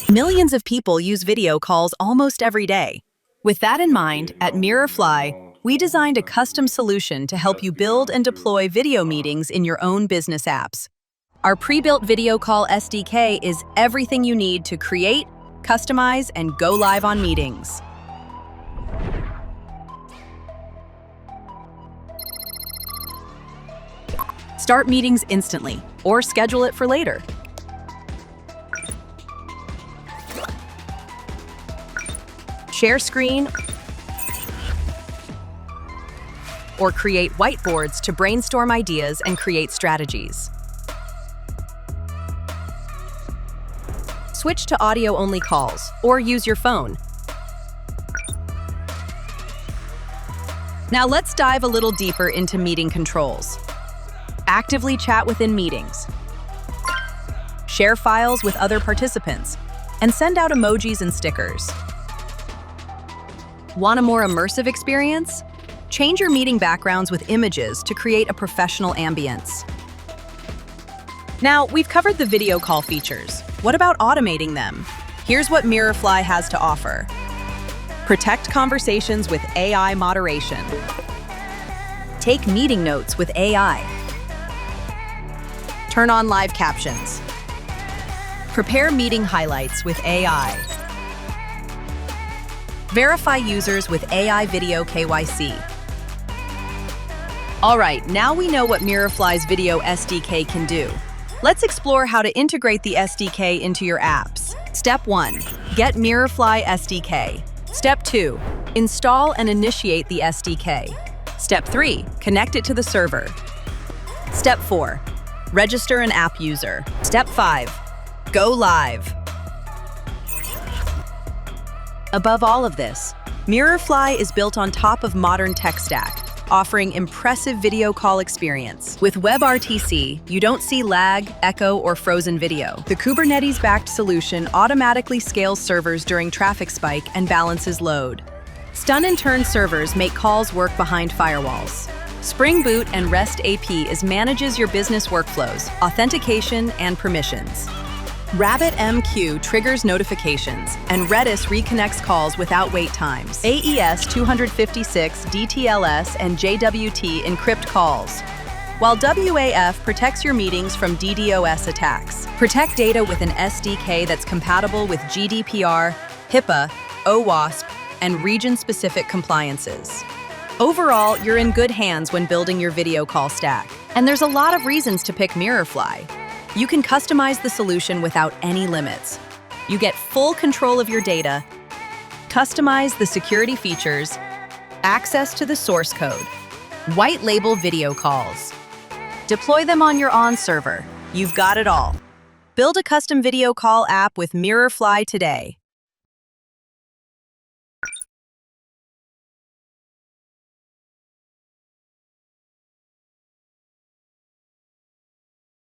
Millions of people use video calls almost every day. With that in mind, at MirrorFly, we designed a custom solution to help you build and deploy video meetings in your own business apps. Our pre-built video call SDK is everything you need to create, customize, and go live on meetings. Start meetings instantly, or schedule it for later. Share screen, or create whiteboards to brainstorm ideas and create strategies. Switch to audio-only calls, or use your phone. Now let's dive a little deeper into meeting controls. Actively chat within meetings. Share files with other participants, and send out emojis and stickers. Want a more immersive experience? Change your meeting backgrounds with images to create a professional ambience. Now, we've covered the video call features. What about automating them? Here's what MirrorFly has to offer. Protect conversations with AI moderation. Take meeting notes with AI. Turn on live captions. Prepare meeting highlights with AI. Verify users with 𝐻𝐿 KYC. All right, now we know what MirrorFly's video SDK can do. Let's explore how to integrate the SDK into your apps. Step 1. Get MirrorFly SDK. Step 2. Install and initiate the SDK. Step 3. Connect it to the server. Step 4. Register an app user. Step 5. Go live. Above all of this, MirrorFly is built on top of modern tech stack, offering impressive video call experience. With WebRTC, you don't see lag, echo, or frozen video. The Kubernetes-backed solution automatically scales servers during traffic spike and balances load. Stun and turn servers make calls work behind firewalls. Spring Boot and REST APIs manages your business workflows, authentication, and permissions. RabbitMQ triggers notifications, and Redis reconnects calls without wait times. AES 256 DTLS and JWT encrypt calls, while WAF protects your meetings from DDoS attacks. Protect data with an SDK that's compatible with GDPR, HIPAA, OWASP, and region-specific compliances. Overall, you're in good hands when building your video call stack. And there's a lot of reasons to pick MirrorFly. You can customize the solution without any limits. You get full control of your data, customize the security features, access to the source code, white label video calls. Deploy them on your own server. You've got it all. Build a custom video call app with MirrorFly today.